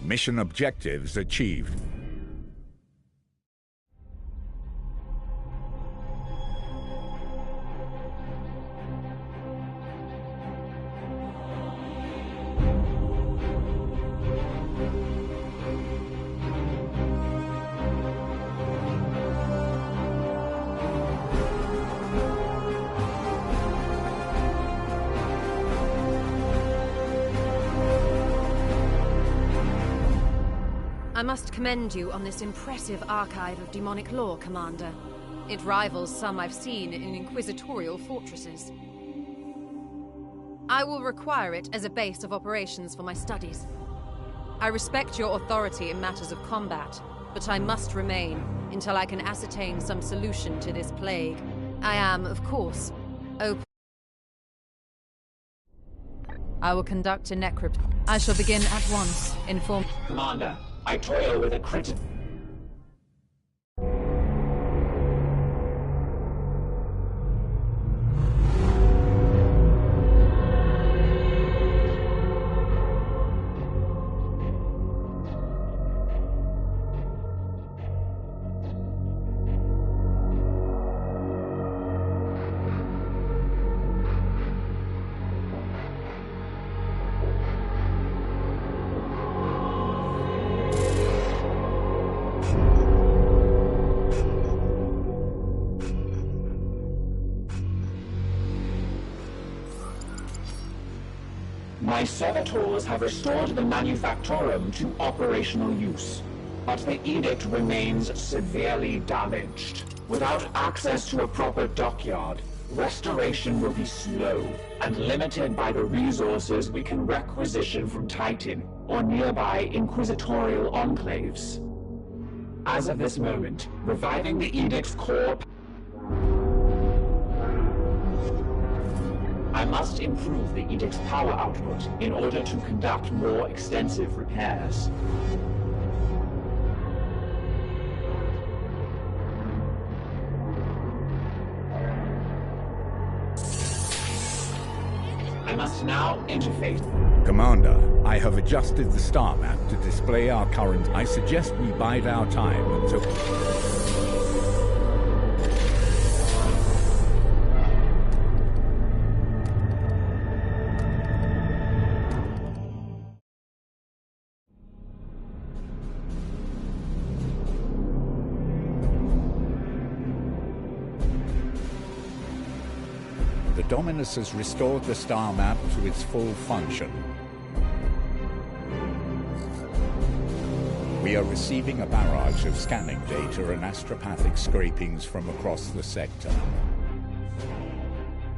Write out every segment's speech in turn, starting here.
Mission objectives achieved. I must commend you on this impressive archive of demonic lore, Commander. It rivals some I've seen in inquisitorial fortresses. I will require it as a base of operations for my studies. I respect your authority in matters of combat, but I must remain until I can ascertain some solution to this plague. I am, of course, open. I will conduct a necrypt. I shall begin at once. Inform. Commander, I toil with a crit. My servitors have restored the Manufactorum to operational use, but the edict remains severely damaged. Without access to a proper dockyard, restoration will be slow and limited by the resources we can requisition from Titan or nearby inquisitorial enclaves. As of this moment, reviving the edict's core... I must improve the edict's power output in order to conduct more extensive repairs. I must now interface. Commander, I have adjusted the star map to display our current... I suggest we bide our time until... The Dominus has restored the star map to its full function. We are receiving a barrage of scanning data and astropathic scrapings from across the sector.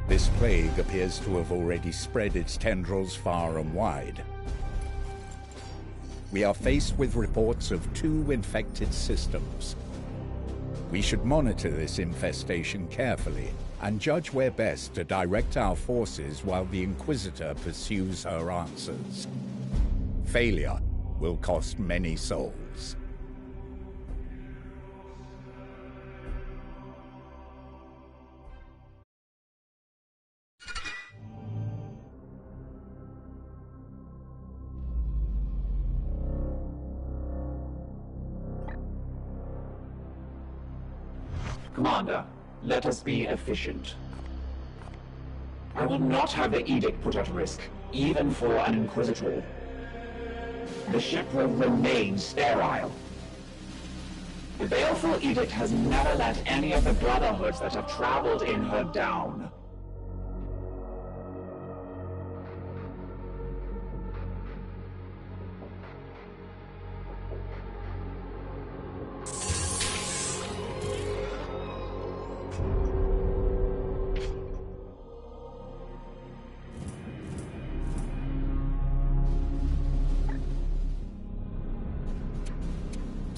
This plague appears to have already spread its tendrils far and wide. We are faced with reports of 2 infected systems. We should monitor this infestation carefully and judge where best to direct our forces while the Inquisitor pursues her answers. Failure will cost many souls. Commander, let us be efficient. I will not have the edict put at risk, even for an Inquisitor. The ship will remain sterile. The baleful edict has never let any of the Brotherhoods that have traveled in her down.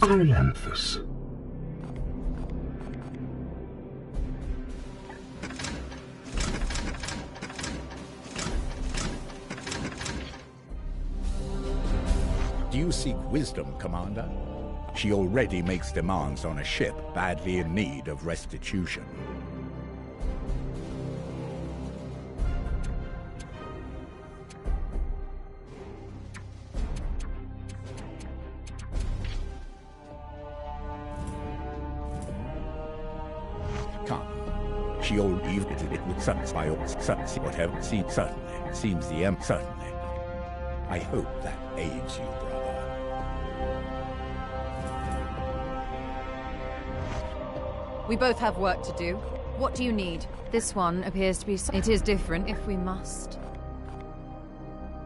Ilanthus. Do you seek wisdom, Commander? She already makes demands on a ship badly in need of restitution. Come. She'll leave it with suns by all suns, whatever seems certainly. Seems the certainly. I hope that aids you, brother. We both have work to do. What do you need? This one appears to be... It is different if we must.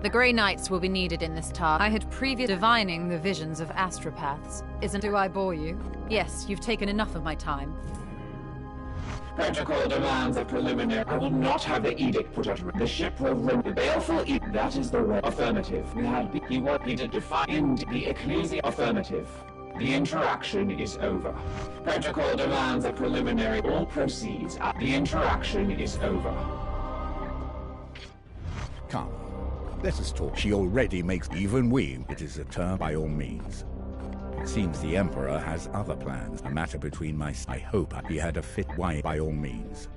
The Grey Knights will be needed in this task. I had previously divining the visions of astropaths. Do I bore you? Yes, you've taken enough of my time. Protocol demands a preliminary. I will not have the edict put at risk. The ship will run the baleful edict. That is the way. Affirmative. He wanted to define the ecclesia. Affirmative. The interaction is over. Protocol demands a preliminary. All proceeds. The interaction is over. Come. Let us talk. She already makes even we. It is a term by all means. It seems the Emperor has other plans. A matter between my... I hope he had a fit why by all means.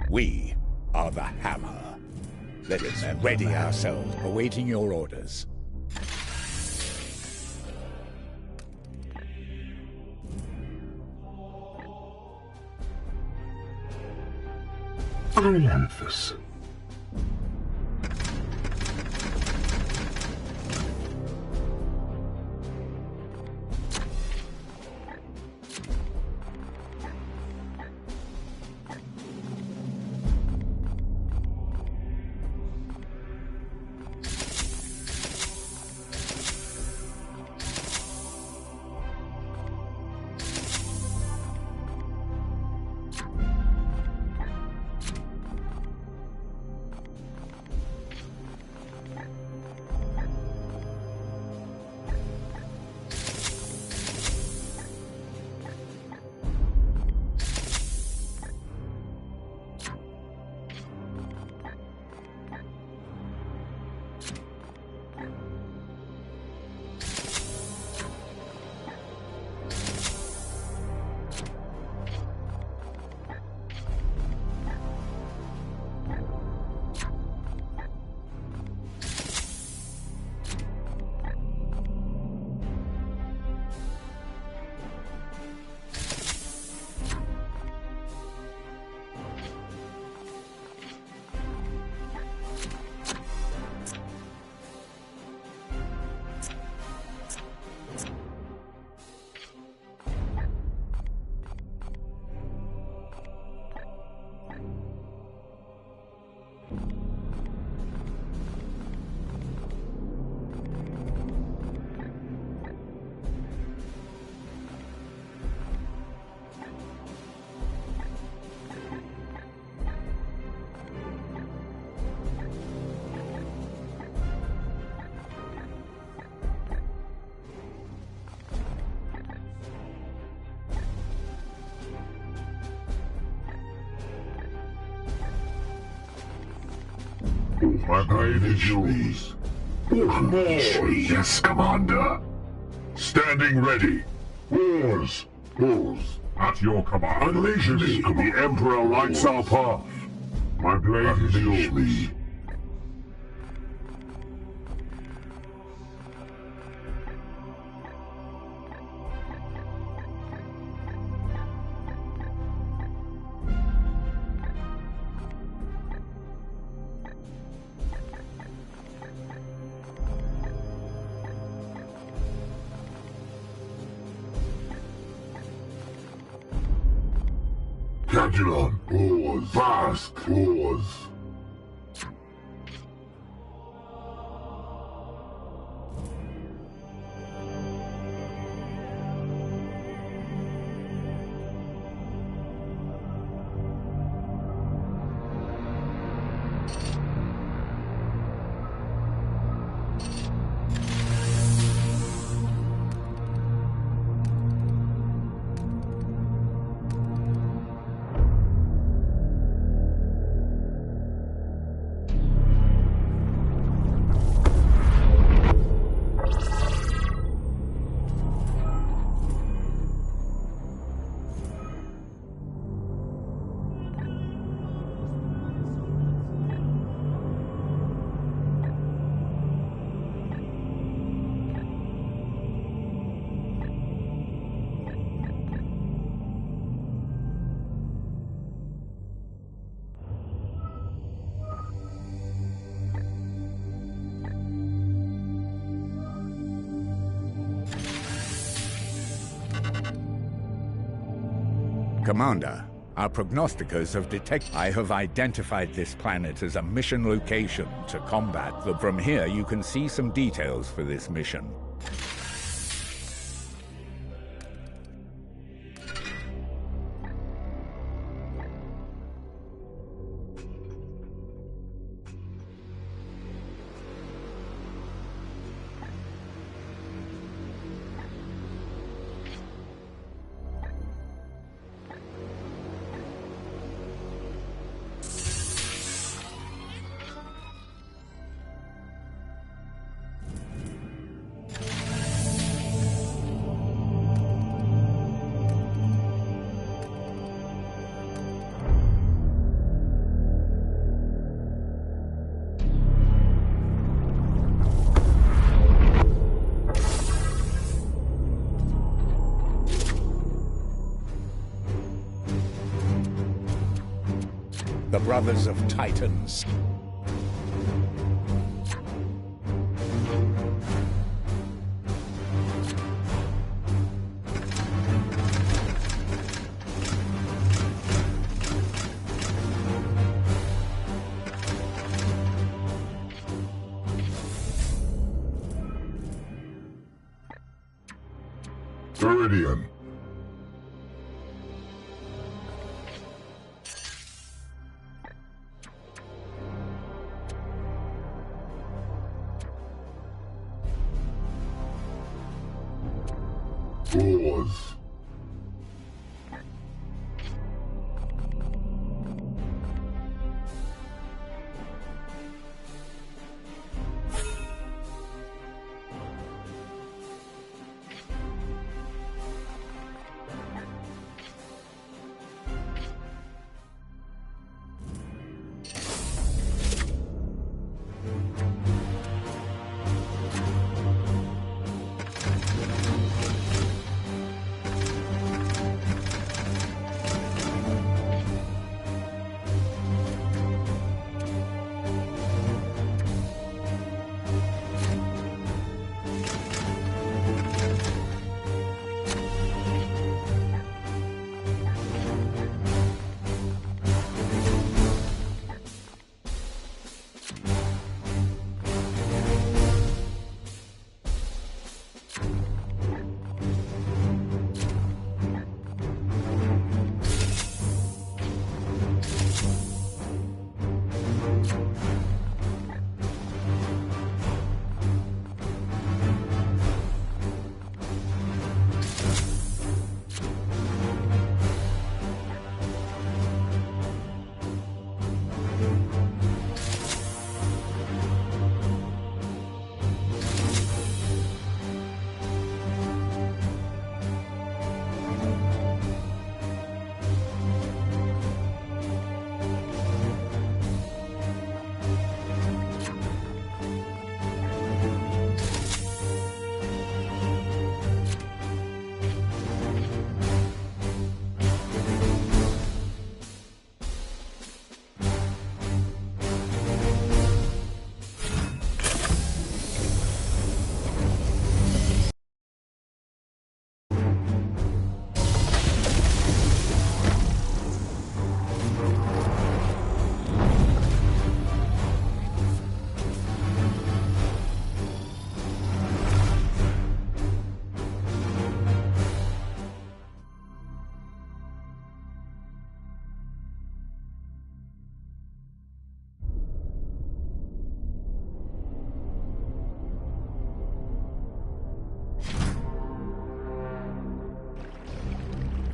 We are the Hammer. Let us ready ourselves, awaiting your orders. Arianthus. My blade is yours. Yes, Commander. Standing ready. Wars. At your command. Unleash me. The Emperor lights our path. My blade is yours. Cagilon. Wars. Basque. Wars. Commander, our prognosticators have I have identified this planet as a mission location to combat the... From here, you can see some details for this mission. The Brothers of Titans. Viridian. Pause.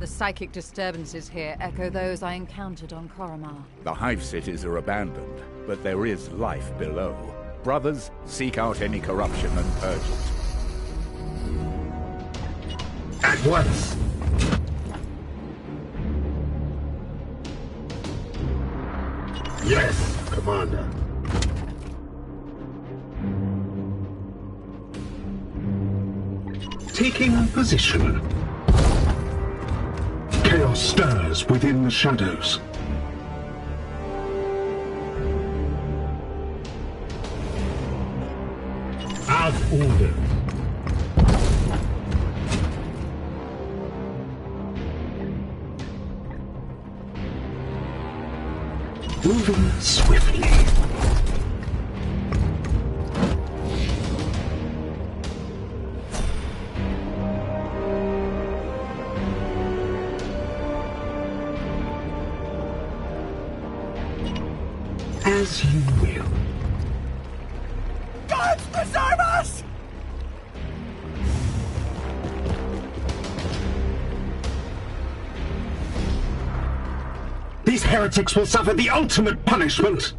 The psychic disturbances here echo those I encountered on Koromar. The hive cities are abandoned, but there is life below. Brothers, seek out any corruption and purge it. At once! Yes, Commander. Taking position. Chaos stirs within the shadows. As ordered. Moving swiftly. As you will. Gods preserve us! These heretics will suffer the ultimate punishment!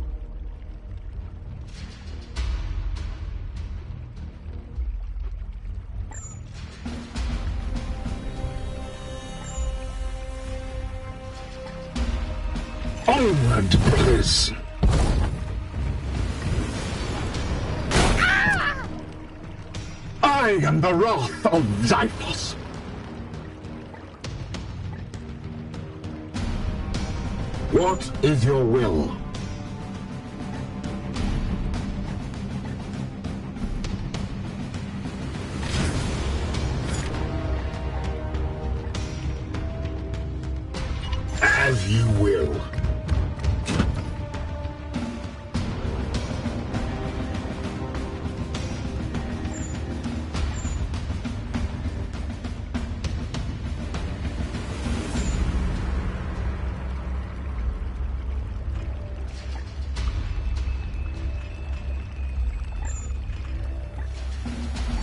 Onward, brothers! I am the wrath of Xiphos! What is your will? As you will.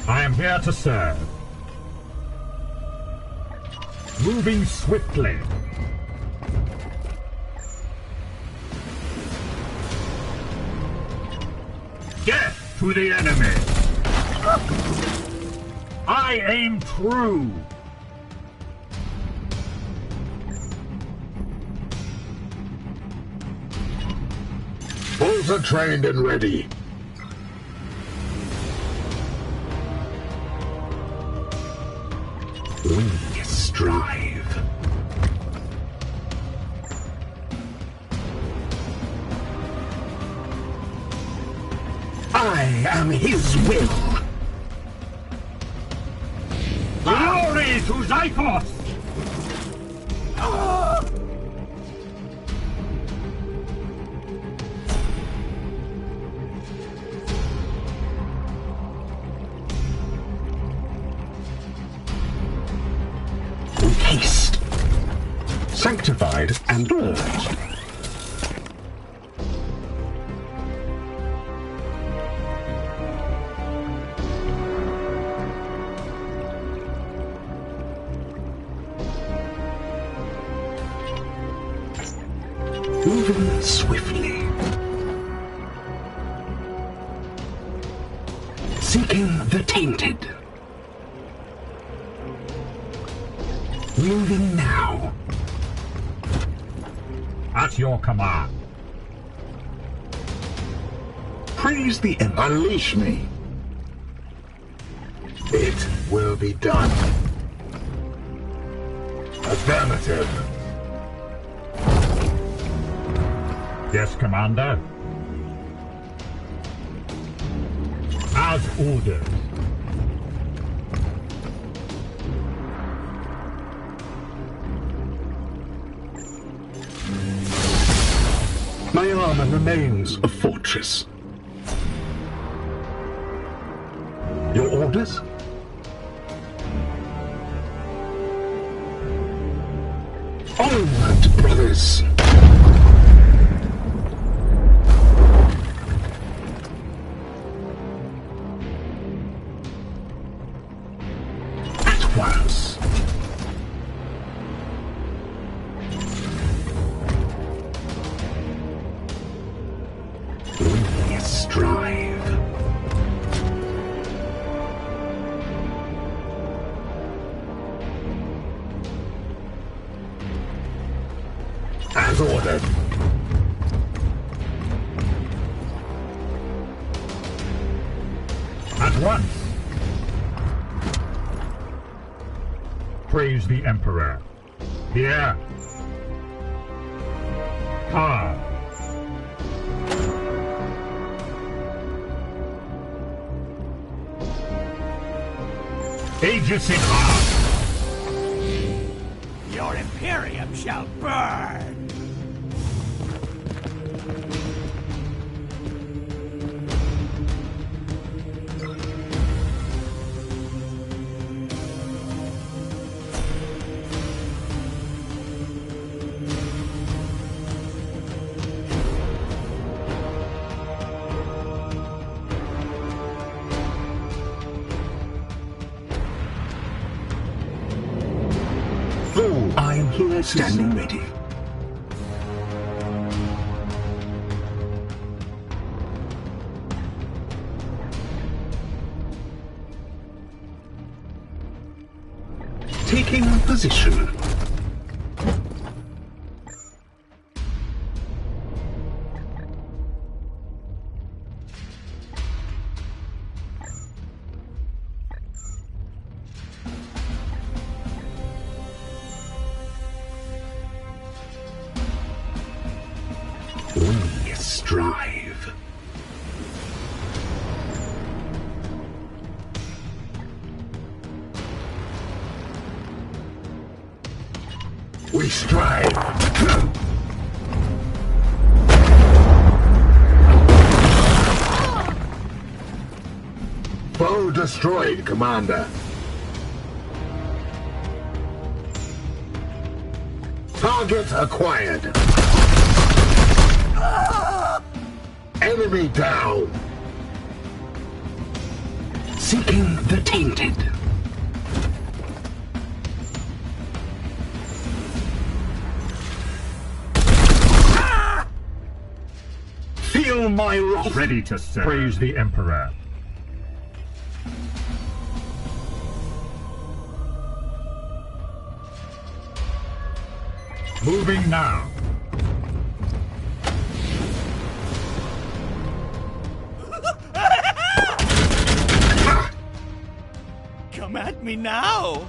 I am here to serve. Moving swiftly. Death to the enemy! I aim true! Bulls are trained and ready. We strive. I am his will. Glory to Xiphos! Haste. Sanctified and urged. Moving swiftly. Seeking the tainted. Moving now. At your command. Praise the Emperor. Unleash me. It will be done. Affirmative. Yes, Commander. As ordered. My armor remains a fortress. Your orders? Onward, brothers! At once. We strive. As ordered. At once. Praise the Emperor. Here. Ah. Aegis in arms. Your Imperium shall burn! Standing ready. Taking position. We strive. We strive. Foe destroyed, Commander. Target acquired. Enemy down. Seeking the tainted. Feel my wrath. Ready to serve. Praise the Emperor. Moving now. Come at me now!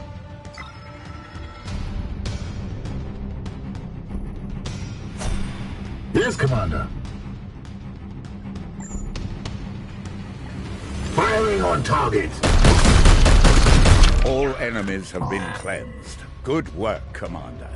Yes, Commander. Firing on target. All enemies have been cleansed. Good work, Commander.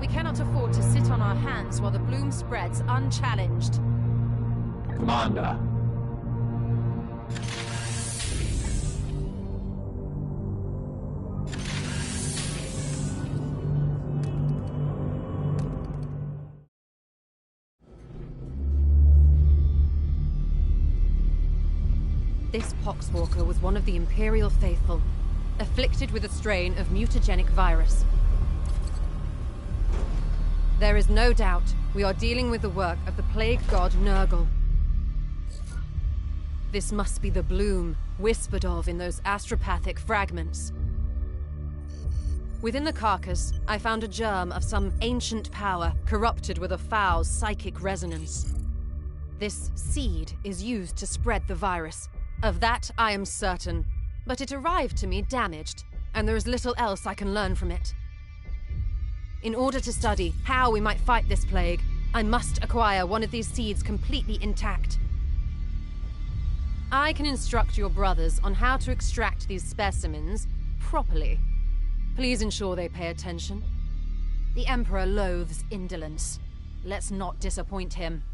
We cannot afford to sit on our hands while the bloom spreads unchallenged. Commander. This Poxwalker was one of the Imperial Faithful, afflicted with a strain of mutagenic virus. There is no doubt we are dealing with the work of the plague god Nurgle. This must be the bloom whispered of in those astropathic fragments. Within the carcass, I found a germ of some ancient power corrupted with a foul psychic resonance. This seed is used to spread the virus. Of that, I am certain. But it arrived to me damaged, and there is little else I can learn from it. In order to study how we might fight this plague, I must acquire one of these seeds completely intact. I can instruct your brothers on how to extract these specimens properly. Please ensure they pay attention. The Emperor loathes indolence. Let's not disappoint him.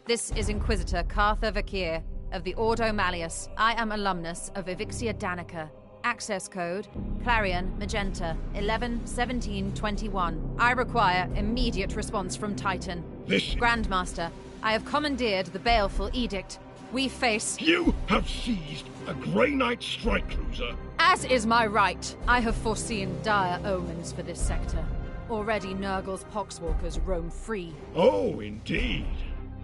This is Inquisitor Cartha Vakir of the Ordo Malleus. I am alumnus of Evixia Danica. Access code, Clarion Magenta 111721. I require immediate response from Titan. Grandmaster, I have commandeered the baleful edict. We face... You have seized a Grey Knight strike cruiser. As is my right. I have foreseen dire omens for this sector. Already Nurgle's Poxwalkers roam free. Oh, indeed.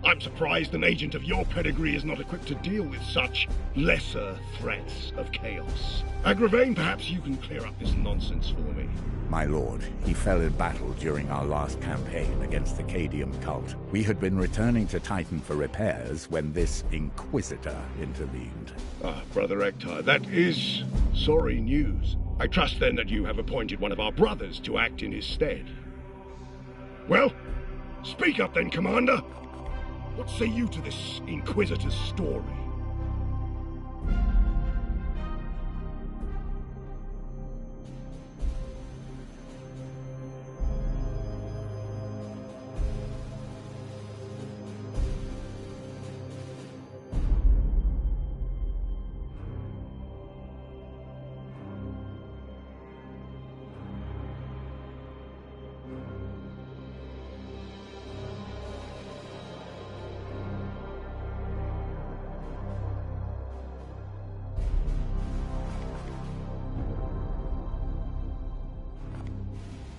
I'm surprised an agent of your pedigree is not equipped to deal with such lesser threats of chaos. Agravain, perhaps you can clear up this nonsense for me. My lord, he fell in battle during our last campaign against the Cadium cult. We had been returning to Titan for repairs when this Inquisitor intervened. Ah, Brother Ektar, that is sorry news. I trust then that you have appointed one of our brothers to act in his stead. Well, speak up then, Commander. What say you to this Inquisitor's story?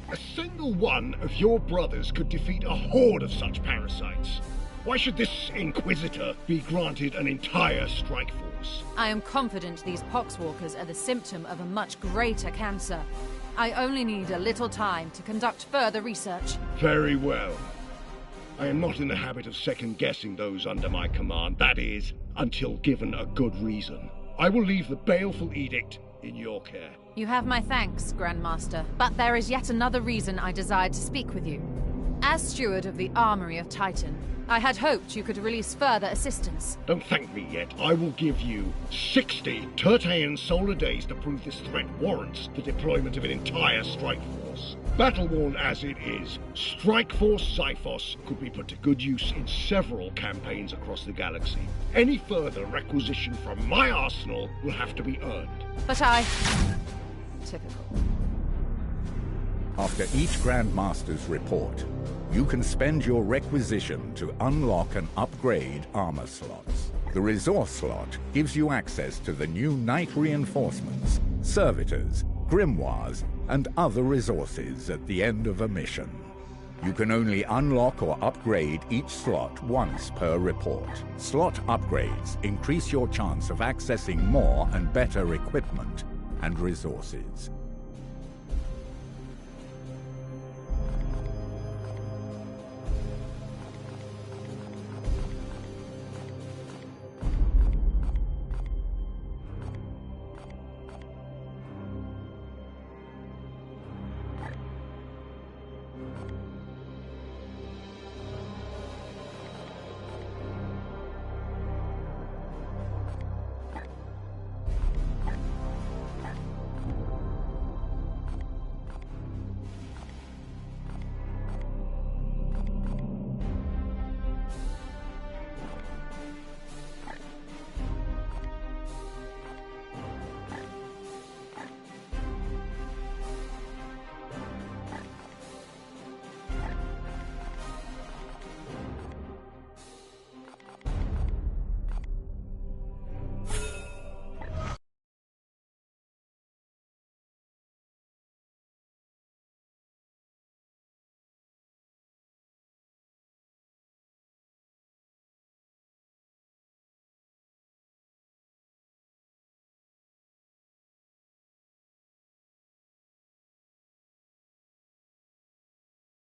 A single one of your brothers could defeat a horde of such parasites. Why should this Inquisitor be granted an entire strike force? I am confident these Poxwalkers are the symptom of a much greater cancer. I only need a little time to conduct further research. Very well. I am not in the habit of second-guessing those under my command, that is, until given a good reason. I will leave the baleful edict in your care. You have my thanks, Grandmaster, but there is yet another reason I desired to speak with you. As steward of the Armory of Titan, I had hoped you could release further assistance. Don't thank me yet. I will give you 60 Tertean solar days to prove this threat warrants the deployment of an entire strike force. Battle-worn as it is, Strike Force Xiphos could be put to good use in several campaigns across the galaxy. Any further requisition from my arsenal will have to be earned. But I... Typical. After each Grandmaster's report, you can spend your requisition to unlock and upgrade armor slots. The resource slot gives you access to the new Knight reinforcements, servitors, grimoires, and other resources at the end of a mission. You can only unlock or upgrade each slot once per report. Slot upgrades increase your chance of accessing more and better equipment and resources.